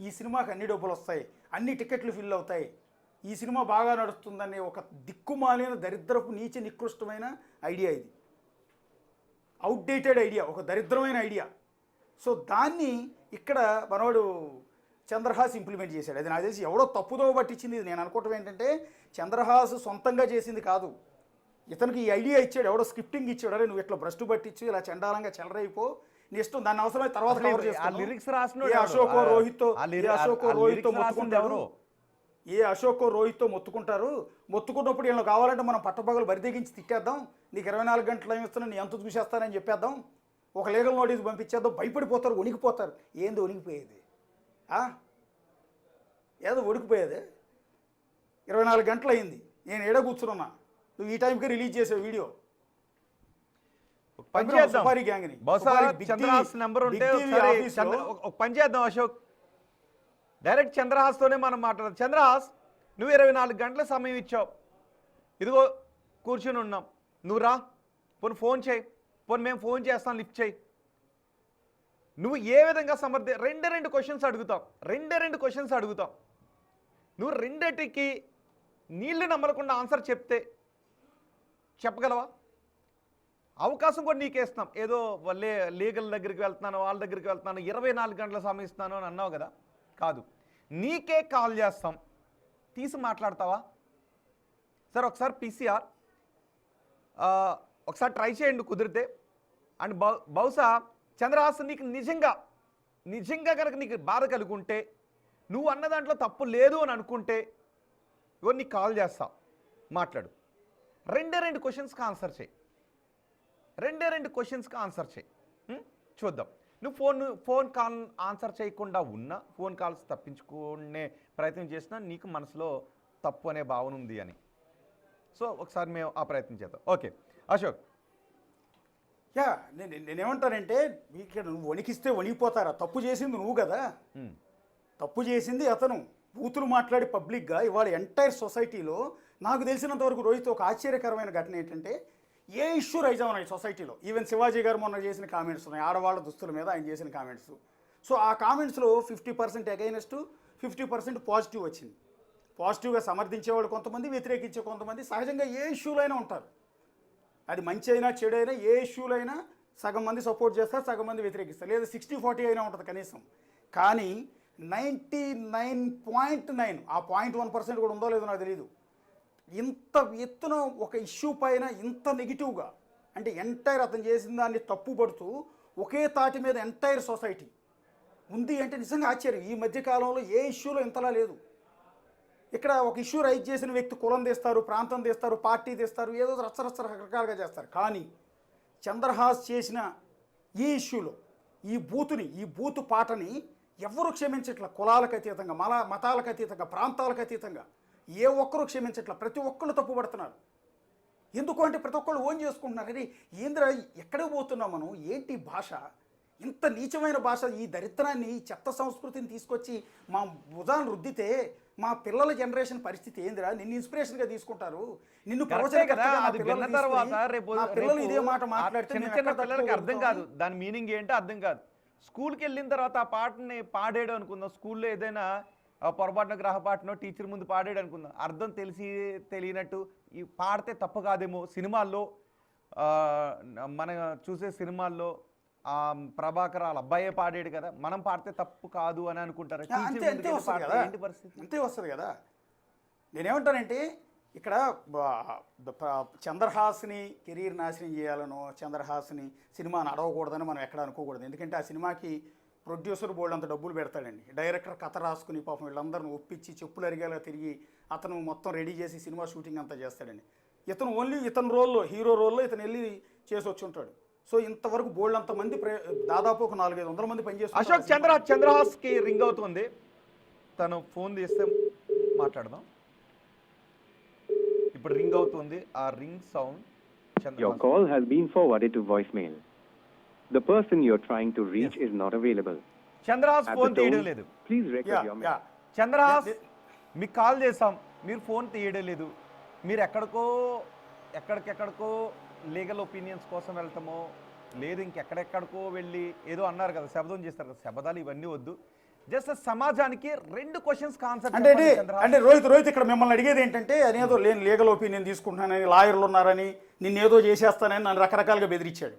ఈ సినిమాకి అన్ని డబ్బులు వస్తాయి, అన్ని టికెట్లు ఫిల్ అవుతాయి, ఈ సినిమా బాగా నడుస్తుందనే ఒక దిక్కుమాలిన దరిద్రపు నీచ నికృష్టమైన ఐడియా ఇది. అవుట్డేటెడ్ ఐడియా, ఒక దరిద్రమైన ఐడియా. సో దాన్ని ఇక్కడ మనవాడు చంద్రహాస్ ఇంప్లిమెంట్ చేశాడు. అది నాకు తెలిసి ఎవడో తప్పుదో పట్టించింది. నేను అనుకోవటం ఏంటంటే చంద్రహాస్ సొంతంగా చేసింది కాదు, ఇతనికి ఈ ఐడియా ఇచ్చాడు, ఎవడో స్క్రిప్టింగ్ ఇచ్చాడు. అరే నువ్వు ఇట్లా భ్రష్టు పట్టించు, ఇలా చండాలంగా చెలరైపో, నీ ఇష్టం, దాన్ని అవసరమైన తర్వాత కవర్ చేస్తాను. అశోకో రోహిత్తో మొత్తుకుంటారు, అశోకో రోహిత్తో మొత్తుకుంటారు. మొత్తుకున్నప్పుడు వీళ్ళు కావాలంటే మనం పట్టపగలు బరిదెగించి తిట్టేద్దాం, నీకు 24 గంటలు ఏమి ఇస్తున్నా నీ ఎంత చూసేస్తానని చెప్పేద్దాం, ఒక లీగల్ నోటీస్ పంపించేద్దాం. భయపడిపోతారు, వణికిపోతారు. ఏంది వణికిపోయేది? ఏదో వణికిపోయేది. 24 గంటలు అయింది, నేను ఏడ కూర్చున్నా, నువ్వు ఈ టైంకి రిలీజ్ చేసే వీడియో. పని చేద్దాం అశోక్, డైరెక్ట్ చంద్రహాస్తోనే మనం మాట్లాడదాం. చంద్రహాస్, నువ్వు 24 గంటల సమయం ఇచ్చావు, ఇదిగో కూర్చుని ఉన్నాం, నువ్వు రా, పోనీ ఫోన్ చేయి, పోనీ మేము ఫోన్ చేస్తాం, లిఫ్ట్ చేయి. నువ్వు ఏ విధంగా రెండు క్వశ్చన్స్ అడుగుతాం, రెండు క్వశ్చన్స్ అడుగుతాం. నువ్వు రెండిటికి నీళ్లు నమ్మలకుండా ఆన్సర్ చెప్తే చెప్పగలవా? అవకాశం కూడా నీకేస్తున్నాం. ఏదో లీగల్ దగ్గరికి వెళ్తున్నాను, వాళ్ళ దగ్గరికి వెళ్తున్నాను, 24 గంటల సమయం ఇస్తున్నాను అని అన్నావు కదా. కాదు, నీకే కాల్ చేస్తాం, తీసి మాట్లాడతావా? సార్ ఒకసారి PCR ఒకసారి ట్రై చేయండి కుదిరితే. అండ్ బహుశా చంద్రహాస్ నీకు నిజంగా కనుక నీకు బాధ కలుగుంటే, నువ్వు అన్న దాంట్లో తప్పు లేదు అని అనుకుంటే ఇవన్నీ నీకు కాల్ చేస్తా, మాట్లాడు. రెండు క్వశ్చన్స్కి ఆన్సర్ చేయి, రెండు క్వశ్చన్స్కి ఆన్సర్ చేయి, చూద్దాం. నువ్వు ఫోన్ కాల్ ఆన్సర్ చేయకుండా ఉన్నా, ఫోన్ కాల్స్ తప్పించుకునే ప్రయత్నం చేసినా నీకు మనసులో తప్పు అనే భావన ఉంది అని. సో ఒకసారి మేము ఆ ప్రయత్నం చేద్దాం. ఓకే అశోక్. నేనేమంటానంటే, ఇక్కడ నువ్వు వణికిస్తే వణికిపోతారా? తప్పు చేసింది నువ్వు కదా, తప్పు చేసింది అతను. బూతులు మాట్లాడి పబ్లిక్గా ఇవాళ ఎంటైర్ సొసైటీలో నాకు తెలిసినంత వరకు రోహిత్ ఒక ఆశ్చర్యకరమైన ఘటన ఏంటంటే, ఏ ఇష్యూ రైజ్ అవునాయి సొసైటీలో. ఈవెన్ శివాజీ గారు మొన్న చేసిన కామెంట్స్ ఉన్నాయి, ఆడవాళ్ళ దుస్తుల మీద ఆయన చేసిన కామెంట్స్. సో ఆ కామెంట్స్లో 50% అగైనెస్ట్, 50% పాజిటివ్ వచ్చింది. పాజిటివ్గా సమర్థించేవాళ్ళు కొంతమంది, వ్యతిరేకించే కొంతమంది. సహజంగా ఏ ఇష్యూలో అయినా ఉంటారు, అది మంచి అయినా చెడు అయినా, ఏ ఇష్యూలో అయినా సగం మంది సపోర్ట్ చేస్తారు, సగం మంది వ్యతిరేకిస్తారు, లేదా 60-40 అయినా ఉంటుంది కనీసం. కానీ 99.9, ఆ 0.1% కూడా ఉందో లేదో నాకు తెలియదు, ఇంత ఎత్తున ఒక ఇష్యూ పైన ఇంత నెగిటివ్గా, అంటే ఎంటైర్ అతను చేసిన దాన్ని తప్పుపడుతూ ఒకే తాటి మీద ఎంటైర్ సొసైటీ ఉంది అంటే నిజంగా ఆశ్చర్యం. ఈ మధ్యకాలంలో ఏ ఇష్యూలో ఇంతలా లేదు. ఇక్కడ ఒక ఇష్యూ రైజ్ చేసిన వ్యక్తి కులం తీస్తారు, ప్రాంతం తీస్తారు, పార్టీ తీస్తారు, ఏదో రకరకాలుగా చేస్తారు. కానీ చంద్రహాస్ చేసిన ఈ ఇష్యూలో ఈ బూతు పాటని ఎవరు క్షమించట్ల. కులాలకు అతీతంగా, మతాలకు అతీతంగా, ప్రాంతాలకు అతీతంగా ఏ ఒక్కరూ క్షమించట్ల. ప్రతి ఒక్కళ్ళు తప్పుపడుతున్నారు. ఎందుకు అంటే ప్రతి ఒక్కళ్ళు ఓన్ చేసుకుంటున్నారు. అది ఏంద్రా, ఎక్కడికి పోతున్నాం మనం, ఏంటి భాష, ఇంత నీచమైన భాష, ఈ దరిద్రాన్ని, ఈ చెత్త సంస్కృతిని తీసుకొచ్చి మా భుజాన్ని రుద్దితే మా పిల్లల జనరేషన్ పరిస్థితి ఏందిరా? నిన్ను ఇన్స్పిరేషన్గా తీసుకుంటారు, నిన్ను పిల్లలు ఇదే మాట మాట్లాడితే పిల్లలకి అర్థం కాదు, దాని మీనింగ్ ఏంటో అర్థం కాదు. స్కూల్కి వెళ్ళిన తర్వాత ఆ పాటని పాడాడు అనుకుందాం, స్కూల్లో ఏదైనా పొరపాటున గ్రహపాటనో టీచర్ ముందు పాడాడు అనుకుందాం, అర్థం తెలియనట్టు ఈ పాడితే తప్పు కాదేమో. సినిమాల్లో మనం చూసే సినిమాల్లో ప్రభాకర్ వాళ్ళ అబ్బాయే పాడాడు కదా, మనం పాడితే తప్పు కాదు అని అనుకుంటారు. ఏంటి పరిస్థితి? అంతే వస్తుంది కదా. నేనేమంటానంటే, ఇక్కడ చంద్రహాస్ని కెరీర్ నాశనం చేయాలనో, చంద్రహాస్ని సినిమా నడవకూడదని మనం ఎక్కడ అనుకోకూడదు. ఎందుకంటే ఆ సినిమాకి ప్రొడ్యూసర్ బోర్డు అంత డబ్బులు పెడతాడండి, డైరెక్టర్ కథ రాసుకుని పాపం వీళ్ళందరిని ఒప్పించి చెప్పులు అరిగేలా తిరిగి అతను మొత్తం రెడీ చేసి సినిమా షూటింగ్ అంతా చేస్తాడండి. ఇతను ఓన్లీ ఇతని రోల్లో, హీరో రోల్లో ఇతను వెళ్ళి చేసి వచ్చి ఉంటాడు. సో ఇంతవరకు బోల్డ్ అంతమంది, దాదాపు ఒక 400-500 మంది పనిచేస్తారు. అశోక్, చంద్రహాస్కి రింగ్ అవుతుంది, తను ఫోన్ తీస్తే మాట్లాడదాం. ఇప్పుడు రింగ్ అవుతుంది, ఆ ring sound. Your call has been forwarded to voicemail. The person you're trying to reach is not available. Chandrahas phone తీయడం లేదు. Please record your message. Chandrahas, మీకు కాల్ చేసాం, మీరు ఫోన్ తీయడం లేదు. మీరు ఎక్కడికెక్కడికో లీగల్ ఒపీనియన్స్ కోసం వెళ్తామో, లేదు ఇంకెక్కడెక్కడికో వెళ్ళి ఏదో అన్నారు కదా, శబదం చేస్తారు కదా, శబదాలు ఇవన్నీ వద్దు. జస్ట్ సమాజానికి 2 క్వశ్చన్స్ కాన్సెప్ట్ అంటే రోహిత్ ఇక్కడ మిమ్మల్ని అడిగేది ఏంటంటే అదేదో లేని లీగల్ ఒపీనియన్ తీసుకుంటున్నానని, లాయర్లు ఉన్నారని, నిన్నేదో చేసేస్తానని నన్ను రకరకాలుగా బెదిరించాడు.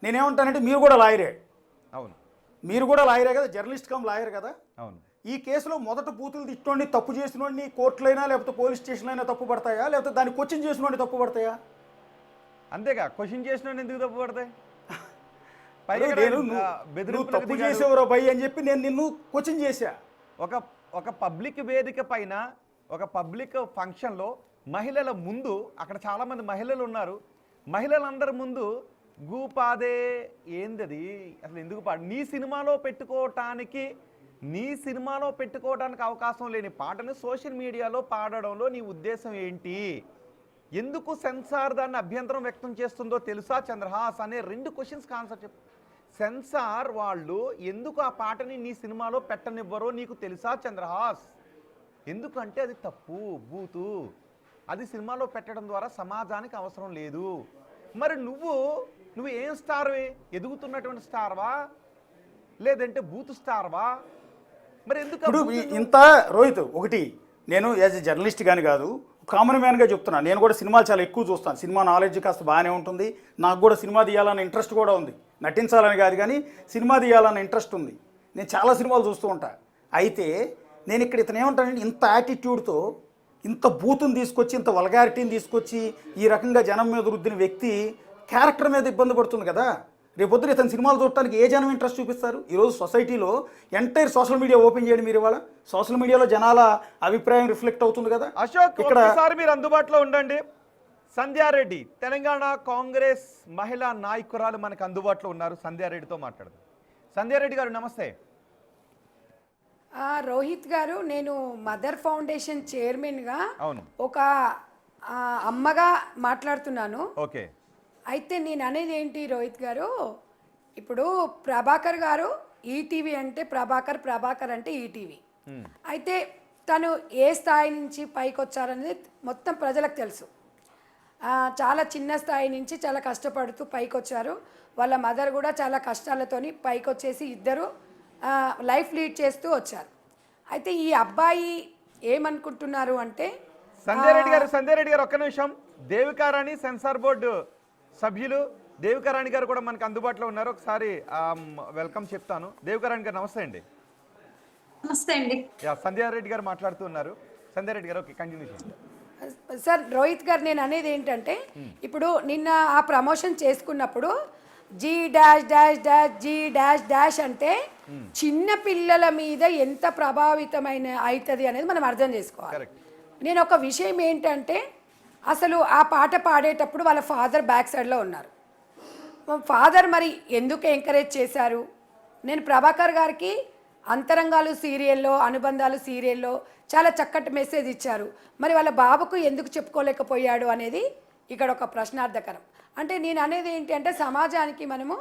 నేనేమంటానంటే మీరు కూడా లాయరే. అవును, మీరు కూడా లాయరే కదా, జర్నలిస్ట్ కమ్ లాయర్ కదా. అవును. ఈ కేసులో మొదట బూతులు తిట్టోండి తప్పు చేసినోడిని కోర్టులైనా లేకపోతే పోలీస్ స్టేషన్లో అయినా తప్పు పడతాయా, లేకపోతే దాన్ని క్వశ్చన్ చేసినోడిని తప్పు పడతాయా? అంతేగా, క్వశ్చన్ చేసిన ఎందుకు తప్పు పడతాయి? తప్పు చేసేవరో భయ్ అని చెప్పి నేను నిన్ను క్వశ్చన్ చేశా. ఒక పబ్లిక్ వేదిక పైన ఒక పబ్లిక్ ఫంక్షన్లో మహిళల ముందు, అక్కడ చాలామంది మహిళలు ఉన్నారు, మహిళలందరి ముందు గూపాదే ఏందది అసలు ఎందుకు నీ సినిమాలో పెట్టుకోవటానికి అవకాశం లేని పాటను సోషల్ మీడియాలో పాడడంలో నీ ఉద్దేశం ఏంటి? ఎందుకు సెన్సార్ దాన్ని అభ్యంతరం వ్యక్తం చేస్తుందో తెలుసా చంద్రహాస్ అనే 2 క్వశ్చన్స్ కాన్సెప్ట్ చెప్పు. సెన్సార్ వాళ్ళు ఎందుకు ఆ పాటని నీ సినిమాలో పెట్టనివ్వరో నీకు తెలుసా చంద్రహాస్? ఎందుకంటే అది తప్పు, బూతు, అది సినిమాలో పెట్టడం ద్వారా సమాజానికి అవసరం లేదు. మరి నువ్వు ఏం స్టార్వే? ఎదుగుతున్నటువంటి స్టార్వా లేదంటే బూత్ స్టార్వా? మరి ఎందుకు ఇంత రోహిత్? ఒకటి, నేను యాజ్ ఎ జర్నలిస్ట్ కానీ కాదు, కామన్ మ్యాన్గా చెప్తున్నాను. నేను కూడా సినిమాలు చాలా ఎక్కువ చూస్తాను. సినిమా నాలెడ్జ్ కాస్త బాగానే ఉంటుంది. నాకు కూడా సినిమా తీయాలన్న ఇంట్రెస్ట్ కూడా ఉంది. నటించాలని కాదు కానీ సినిమా తీయాలన్న ఇంట్రెస్ట్ ఉంది. నేను చాలా సినిమాలు చూస్తూ ఉంటా. అయితే నేను ఇక్కడ ఇతను ఏమంటానంటే, ఇంత యాటిట్యూడ్తో ఇంత బూతుని తీసుకొచ్చి, ఇంత వల్గారిటీని తీసుకొచ్చి ఈ రకంగా జనం మీద రుద్దిన వ్యక్తి క్యారెక్టర్ మీద ఇబ్బంది పడుతుంది కదా. రేపొద్దున ఇతను సినిమాలు చూడటానికి ఏ జనం ఇంట్రెస్ట్ చూపిస్తారు? ఈరోజు సొసైటీలో ఎంటైర్ సోషల్ మీడియా ఓపెన్ చేయండి మీరు. ఇవాళ సోషల్ మీడియాలో జనాల అభిప్రాయం రిఫ్లెక్ట్ అవుతుంది కదా. అశోక్, ఒకసారి మీరు అందుబాటులో ఉండండి. సంధ్యారెడ్డి, తెలంగాణ కాంగ్రెస్ మహిళా నాయకురాలు మనకు అందుబాటులో ఉన్నారు. సంధ్యారెడ్డితో మాట్లాడదాం. సంధ్యారెడ్డి గారు నమస్తే. రోహిత్ గారు, నేను మదర్ ఫౌండేషన్ చైర్మన్గా ఒక అమ్మగా మాట్లాడుతున్నాను. ఓకే. అయితే నేను అనేది ఏంటి రోహిత్ గారు, ఇప్పుడు ప్రభాకర్ గారు ఈటీవీ అంటే ప్రభాకర్ అంటే ఈటీవీ. అయితే తను ఏ స్థాయి నుంచి పైకి వచ్చారనేది మొత్తం ప్రజలకు తెలుసు. చాలా చిన్న స్థాయి నుంచి చాలా కష్టపడుతూ పైకి వచ్చారు. వాళ్ళ మదర్ కూడా చాలా కష్టాలతోని పైకి వచ్చేసి ఇద్దరు లైఫ్ లీడ్ చేస్తూ వచ్చారు. అయితే ఈ అబ్బాయి ఏమనుకుంటున్నారు అంటే, సంధ్యారెడ్డి గారు ఒక్క నిమిషం. దేవికారాణి సెన్సార్ బోర్డు సభ్యులు దేవికారాణి గారు కూడా మనకు అందుబాటులో ఉన్నారు. ఒకసారి వెల్కమ్ చెప్తాను. దేవికారాణి గారు నమస్తే అండి. నమస్తే అండి. సంధ్యారెడ్డి గారు మాట్లాడుతూ ఉన్నారు. సంధ్యారెడ్డి గారు ఓకే, కంటిన్యూ చేయండి. సార్ రోహిత్ గారు, నేను అనేది ఏంటంటే, ఇప్పుడు నిన్న ఆ ప్రమోషన్ చేసుకున్నప్పుడు G-G అంటే చిన్న పిల్లల మీద ఎంత ప్రభావితమైన అవుతుంది అనేది మనం అర్థం చేసుకోవాలి. నేను ఒక విషయం ఏంటంటే, అసలు ఆ పాట పాడేటప్పుడు వాళ్ళ ఫాదర్ బ్యాక్ సైడ్లో ఉన్నారు. ఫాదర్ మరి ఎందుకు ఎంకరేజ్ చేశారు? నేను ప్రభాకర్ గారికి అంతరంగాలు సీరియల్లో, అనుబంధాలు సీరియల్లో చాలా చక్కటి మెసేజ్ ఇచ్చారు. మరి వాళ్ళ బాబుకు ఎందుకు చెప్పుకోలేకపోయాడు అనేది ఇక్కడ ఒక ప్రశ్నార్థకరం. అంటే నేను అనేది ఏంటి అంటే, సమాజానికి మనము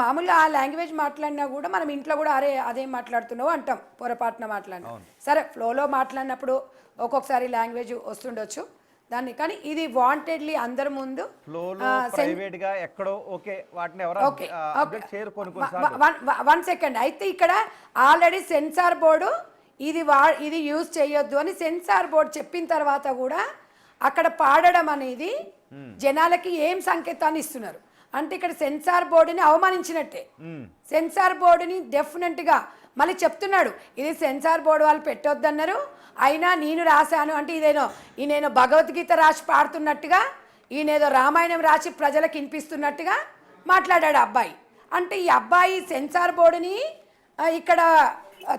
మామూలుగా ఆ లాంగ్వేజ్ మాట్లాడినా కూడా మనం ఇంట్లో కూడా అదేం మాట్లాడుతున్నావు అంటాం, పొరపాటున మాట్లాడినా. సరే, ఫ్లోలో మాట్లాడినప్పుడు ఒక్కొక్కసారి లాంగ్వేజ్ వస్తుండొచ్చు దాన్ని, కానీ ఇది వాంటెడ్లీ అందరి ముందు వన్ సెకండ్. అయితే ఇక్కడ ఆల్రెడీ సెన్సార్ బోర్డు ఇది యూజ్ చేయొద్దు అని సెన్సార్ బోర్డు చెప్పిన తర్వాత కూడా అక్కడ పాడడం అనేది జనాలకి ఏం సంకేతాన్ని ఇస్తున్నారు అంటే, ఇక్కడ సెన్సార్ బోర్డుని అవమానించినట్టే. సెన్సార్ బోర్డుని డెఫినెట్గా మళ్ళీ చెప్తున్నాడు, ఇది సెన్సార్ బోర్డు వాళ్ళు పెట్టొద్దన్నారు, అయినా నేను రాశాను అంటే ఈయనేదో భగవద్గీత రాసి పాడుతున్నట్టుగా, ఈయనేదో రామాయణం రాసి ప్రజలకు వినిపిస్తున్నట్టుగా మాట్లాడాడు అబ్బాయి. అంటే ఈ అబ్బాయి సెన్సార్ బోర్డుని ఇక్కడ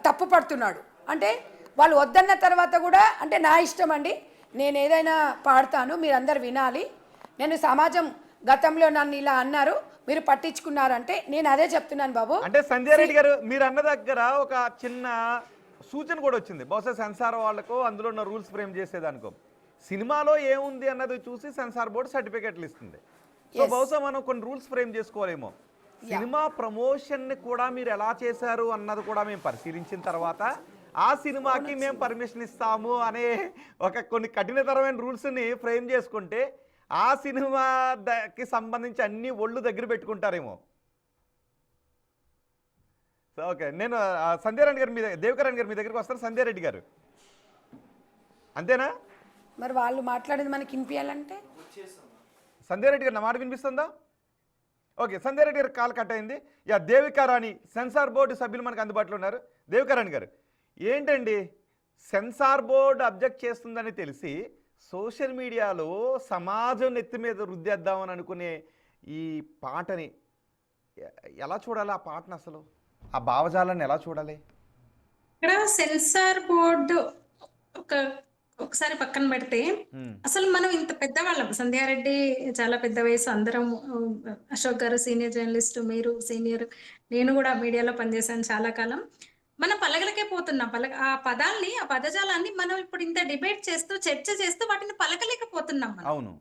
తప్పు పడుతున్నాడు. అంటే వాళ్ళు వద్దన్న తర్వాత కూడా, అంటే నా ఇష్టం అండి, నేను ఏదైనా పాడతాను, మీరందరు వినాలి, నేను సమాజం గతంలో నన్ను ఇలా అన్నారు, మీరు పట్టించుకున్నారంటే నేను అదే చెప్తున్నాను బాబు. అంటే సంధ్యారెడ్డి గారు, మీరు అన్న దగ్గర ఒక చిన్న సూచన కూడా వచ్చింది. బహుశా సెన్సార్ వాళ్ళకు అందులో ఉన్న రూల్స్ ఫ్రేమ్ చేసేదానికో, సినిమాలో ఏముంది అన్నది చూసి సెన్సార్ బోర్డు సర్టిఫికెట్లు ఇస్తుంది. సో బహుశా మనం కొన్ని రూల్స్ ఫ్రేమ్ చేసుకోలేమో. సినిమా ప్రమోషన్ని కూడా మీరు ఎలా చేశారు అన్నది కూడా మేము పరిశీలించిన తర్వాత ఆ సినిమాకి మేము పర్మిషన్ ఇస్తాము అనే కొన్ని కఠినతరమైన రూల్స్ని ఫ్రేమ్ చేసుకుంటే ఆ సినిమాకి సంబంధించి అన్ని ఒళ్ళు దగ్గర పెట్టుకుంటారేమో. సో ఓకే, నేను సంధ్యారెడ్డి గారు దేవికారాణి గారు మీ దగ్గరికి వస్తారు. సంధ్యారెడ్డి గారు అంతేనా? మరి వాళ్ళు మాట్లాడేది మనకి వినిపించాలంటే సంధ్యారెడ్డి గారు నా మాట వినిపిస్తుందా? ఓకే, సంధ్యారెడ్డి గారు కాల్ కట్ అయింది. దేవికారాణి సెన్సార్ బోర్డు సభ్యులు మనకు అందుబాటులో ఉన్నారు. దేవికారాణి గారు, ఏంటండి సెన్సార్ బోర్డు అబ్జెక్ట్ చేస్తుందని తెలిసి సోషల్ మీడియాలో సమాజం నెత్తి మీద రుద్దేద్దామని అనుకునే ఈ పాటని ఎలా చూడాలి? ఆ పాటను అసలు ఆ భావజాలాన్ని ఎలా చూడాలి? ఇక్కడ సెన్సార్ బోర్డు ఒకసారి పక్కన పెడితే అసలు మనం ఇంత పెద్దవాళ్ళం, సంధ్యారెడ్డి చాలా పెద్ద వయసు, అందరం అశోక్ గారు సీనియర్ జర్నలిస్ట్, మీరు సీనియర్, నేను కూడా మీడియాలో పనిచేశాను చాలా కాలం. మనం పలకలకే పోతున్నాం. ఆ పదాల్ని, ఆ పదజాలాన్ని మనం ఇప్పుడు ఇంత డిబేట్ చేస్తూ చర్చ చేస్తూ వాటిని పలకలేకపోతున్నాం మనం. అవును.